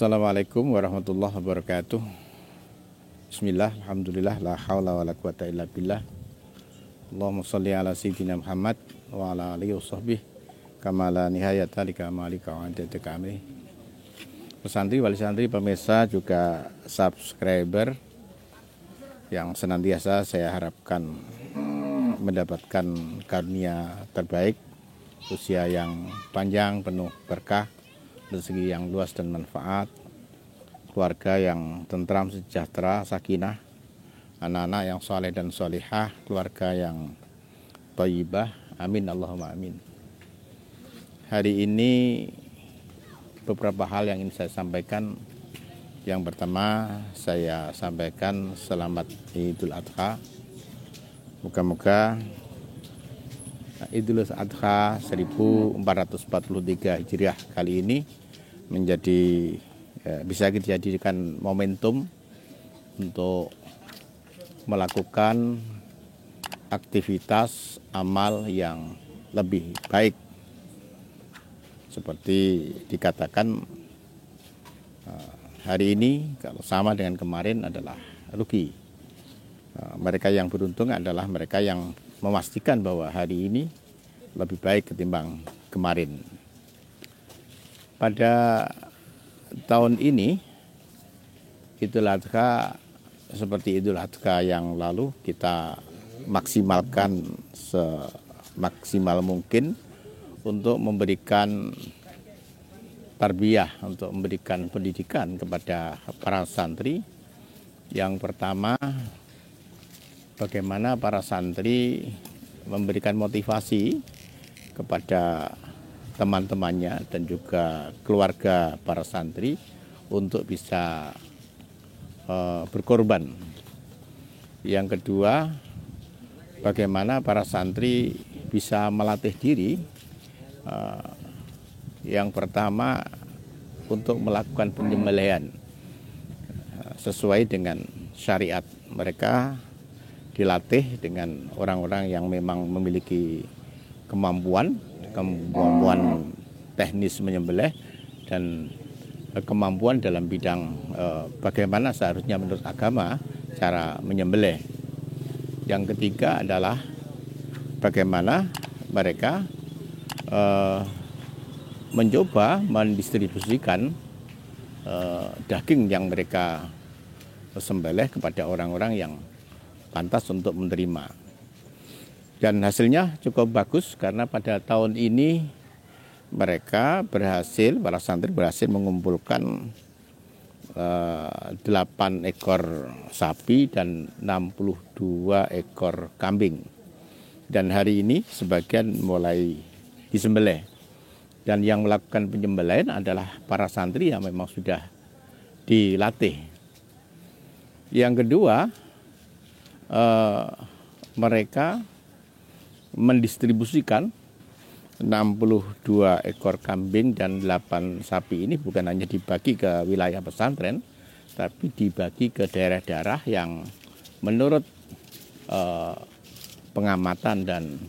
Assalamualaikum warahmatullahi wabarakatuh. Bismillah, alhamdulillah, la hawla wa la quwata illa billah. Allahumma salli ala sayyidina Muhammad wa ala alihi wa sahbihi kama la nihayata li kamalika wa adada kamri. Pesantri, wali santri, pemirsa, juga subscriber yang senantiasa saya harapkan mendapatkan karunia terbaik, usia yang panjang, penuh berkah, rezeki yang luas dan manfaat, keluarga yang tentram, sejahtera, sakinah, anak-anak yang soleh dan solihah, keluarga yang thayyibah, amin Allahumma amin. Hari ini beberapa hal yang ingin saya sampaikan. Yang pertama, saya sampaikan selamat Idul Adha. Moga-moga Idul Adha 1443 Hijriah kali ini menjadi bisa dijadikan momentum untuk melakukan aktivitas amal yang lebih baik. Seperti dikatakan hari ini kalau sama dengan kemarin adalah rugi. Mereka yang beruntung adalah mereka yang memastikan bahwa hari ini lebih baik ketimbang kemarin. Pada tahun ini Idul Adha seperti Idul Adha yang lalu, kita maksimalkan semaksimal mungkin untuk memberikan tarbiyah, untuk memberikan pendidikan kepada para santri. Yang pertama, bagaimana para santri memberikan motivasi kepada teman-temannya dan juga keluarga para santri untuk bisa berkorban. Yang kedua, bagaimana para santri bisa melatih diri. Yang pertama, untuk melakukan penyembelihan sesuai dengan syariat. Mereka dilatih dengan orang-orang yang memang memiliki kemampuan teknis menyembelih dan kemampuan dalam bidang bagaimana seharusnya menurut agama cara menyembelih. Yang ketiga adalah bagaimana mereka mencoba mendistribusikan daging yang mereka sembelih kepada orang-orang yang pantas untuk menerima. Dan hasilnya cukup bagus karena pada tahun ini mereka para santri berhasil mengumpulkan 8 ekor sapi dan 62 ekor kambing. Dan hari ini sebagian mulai disembelih. Dan yang melakukan penyembelihan adalah para santri yang memang sudah dilatih. Yang kedua, mereka mendistribusikan 62 ekor kambing dan 8 sapi ini bukan hanya dibagi ke wilayah pesantren, tapi dibagi ke daerah-daerah yang menurut pengamatan dan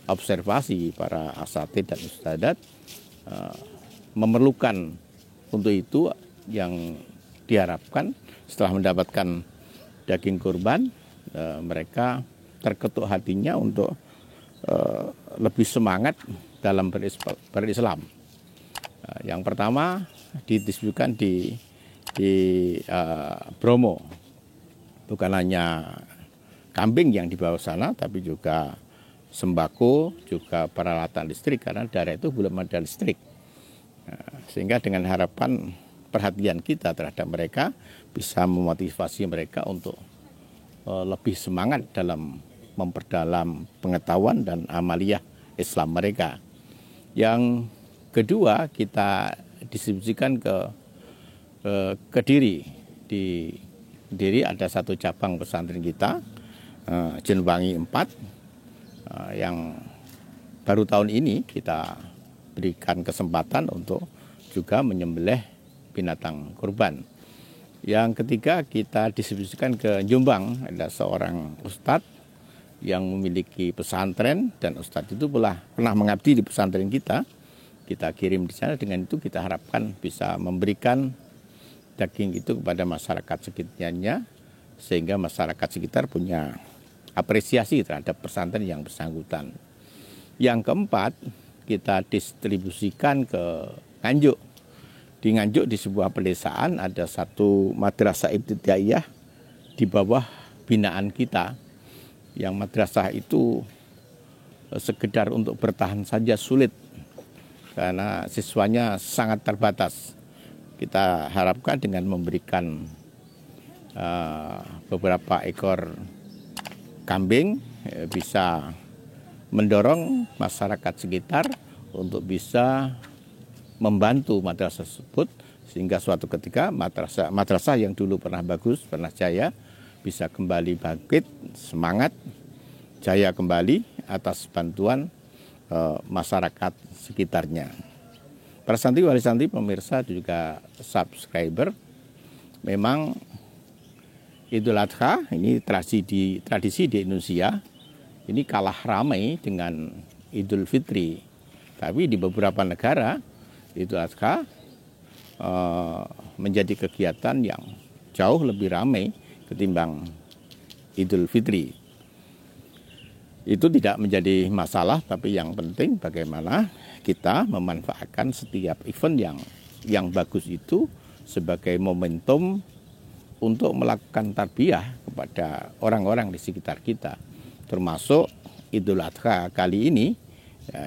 observasi para asatidz dan ustadzat memerlukan untuk itu. Yang diharapkan setelah mendapatkan daging kurban, mereka terketuk hatinya untuk lebih semangat dalam berislam. Yang pertama didistribusikan di Bromo, bukan hanya kambing yang dibawa sana, tapi juga sembako, juga peralatan listrik karena daerah itu belum ada listrik. Sehingga dengan harapan perhatian kita terhadap mereka bisa memotivasi mereka untuk lebih semangat dalam memperdalam pengetahuan dan amaliyah Islam mereka. Yang kedua, kita distribusikan ke Kediri. Di Kediri ada satu cabang pesantren kita, Jenwangi 4, yang baru tahun ini kita berikan kesempatan untuk juga menyembelih binatang kurban. Yang ketiga, kita distribusikan ke Jombang. Ada seorang ustadz yang memiliki pesantren, dan ustadz itu pernah mengabdi di pesantren kita. Kita kirim di sana, dengan itu kita harapkan bisa memberikan daging itu kepada masyarakat sekitarnya, sehingga masyarakat sekitar punya apresiasi terhadap pesantren yang bersangkutan. Yang keempat, kita distribusikan ke Nganjuk. Di Nganjuk, di sebuah pedesaan, ada satu madrasah ibtidaiyah di bawah binaan kita. Yang madrasah itu sekedar untuk bertahan saja sulit karena siswanya sangat terbatas. Kita harapkan dengan memberikan beberapa ekor kambing bisa mendorong masyarakat sekitar untuk bisa membantu madrasah tersebut, sehingga suatu ketika madrasah yang dulu pernah bagus, pernah jaya, bisa kembali bangkit, semangat, jaya kembali atas bantuan masyarakat sekitarnya. Para santri, wali santri, pemirsa juga subscriber, memang Idul Adha ini tradisi di Indonesia ini kalah ramai dengan Idul Fitri. Tapi di beberapa negara Idul Adha menjadi kegiatan yang jauh lebih ramai ketimbang Idul Fitri. Itu tidak menjadi masalah, tapi yang penting bagaimana kita memanfaatkan setiap event yang bagus itu sebagai momentum untuk melakukan tarbiyah kepada orang-orang di sekitar kita. Termasuk Idul Adha kali ini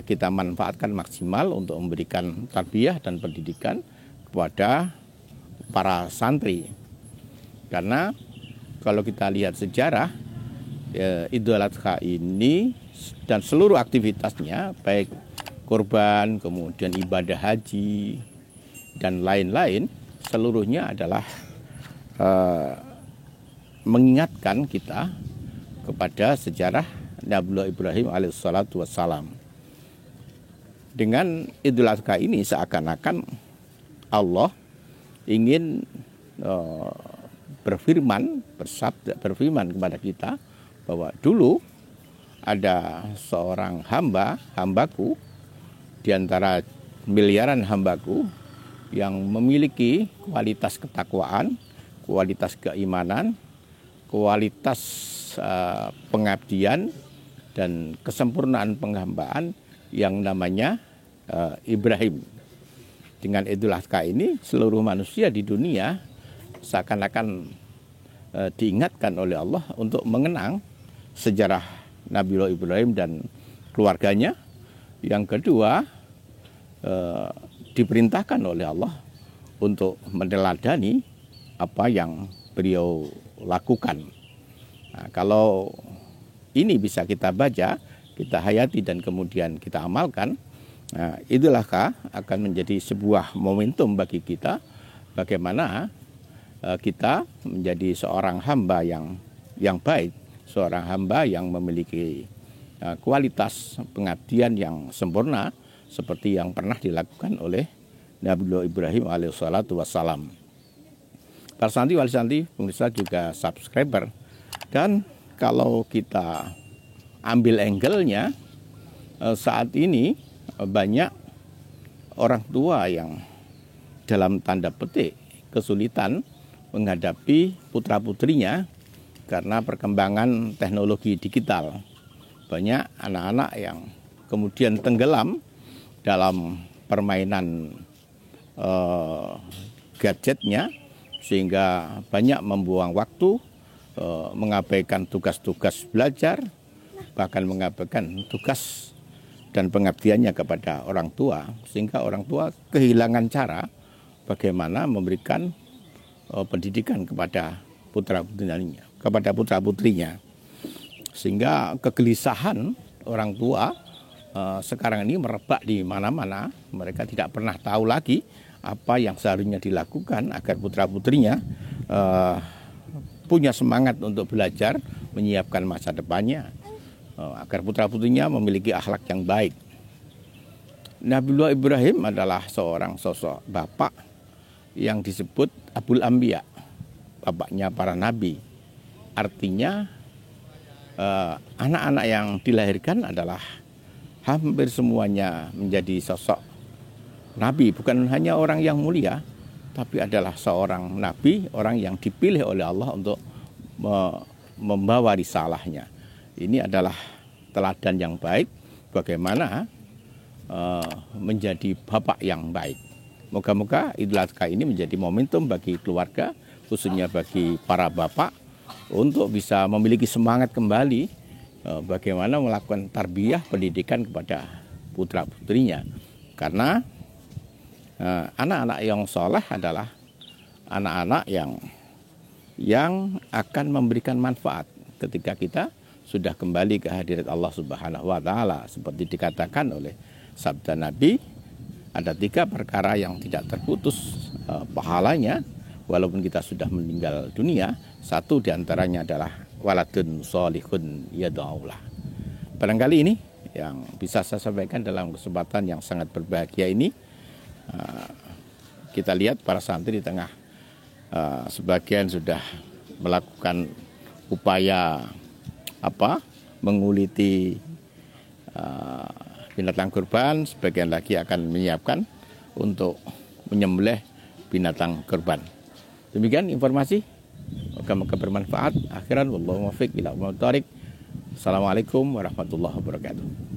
kita manfaatkan maksimal untuk memberikan tarbiyah dan pendidikan kepada para santri. Karena kalau kita lihat sejarah Idul Adha ini dan seluruh aktivitasnya, baik kurban, kemudian ibadah haji, dan lain-lain, seluruhnya adalah mengingatkan kita kepada sejarah Nabiullah Ibrahim alaihissalatu wassalam. Dengan Idul Adha ini seakan-akan Allah ingin berfirman kepada kita bahwa dulu ada seorang hambaku di antara miliaran hambaku yang memiliki kualitas ketakwaan, kualitas keimanan, kualitas pengabdian, dan kesempurnaan penghambaan yang namanya Ibrahim. Dengan Idul Adha ini seluruh manusia di dunia seakan-akan diingatkan oleh Allah untuk mengenang sejarah Nabiullah Ibrahim dan keluarganya. Yang kedua, diperintahkan oleh Allah untuk meneladani apa yang beliau lakukan. Nah, kalau ini bisa kita baca, kita hayati, dan kemudian kita amalkan, nah, Idul Adha akan menjadi sebuah momentum bagi kita bagaimana kita menjadi seorang hamba yang baik, seorang hamba yang memiliki kualitas pengabdian yang sempurna seperti yang pernah dilakukan oleh Nabiullah Ibrahim alaihissalatu wassalam. Para santri, wali santri, pemirsa juga subscriber. Dan kalau kita ambil angle-nya, saat ini banyak orang tua yang dalam tanda petik kesulitan menghadapi putra-putrinya karena perkembangan teknologi digital. Banyak anak-anak yang kemudian tenggelam dalam permainan gadgetnya, sehingga banyak membuang waktu, mengabaikan tugas-tugas belajar, bahkan mengabaikan tugas dan pengabdiannya kepada orang tua, sehingga orang tua kehilangan cara bagaimana memberikan pendidikan kepada putra-putrinya. Sehingga kegelisahan orang tua sekarang ini merebak di mana-mana. Mereka tidak pernah tahu lagi apa yang seharusnya dilakukan agar putra-putrinya punya semangat untuk belajar, menyiapkan masa depannya, agar putra-putrinya memiliki akhlak yang baik. Nabiullah Ibrahim adalah seorang sosok bapak yang disebut Abul Anbiya, bapaknya para nabi. Artinya anak-anak yang dilahirkan adalah hampir semuanya menjadi sosok nabi, bukan hanya orang yang mulia, tapi adalah seorang nabi, orang yang dipilih oleh Allah untuk membawa risalahnya. Ini adalah teladan yang baik bagaimana menjadi bapak yang baik. Moga-moga Idul Adha ini menjadi momentum bagi keluarga, khususnya bagi para bapak, untuk bisa memiliki semangat kembali bagaimana melakukan tarbiyah pendidikan kepada putra-putrinya. Karena anak-anak yang soleh adalah anak-anak yang akan memberikan manfaat ketika kita sudah kembali ke hadirat Allah Subhanahu wa Ta'ala. Seperti dikatakan oleh sabda Nabi, ada 3 perkara yang tidak terputus pahalanya walaupun kita sudah meninggal dunia. Satu diantaranya adalah waladun sholihun yad'ulah. Barangkali ini yang bisa saya sampaikan dalam kesempatan yang sangat berbahagia ini. Kita lihat para santri di tengah sebagian sudah melakukan upaya menguliti binatang kurban, sebagian lagi akan menyiapkan untuk menyembelih binatang kurban. Demikian informasi, moga-moga bermanfaat. Akhiran wallahu muwaffiq ila aqwamit thoriq. Assalamualaikum warahmatullahi wabarakatuh.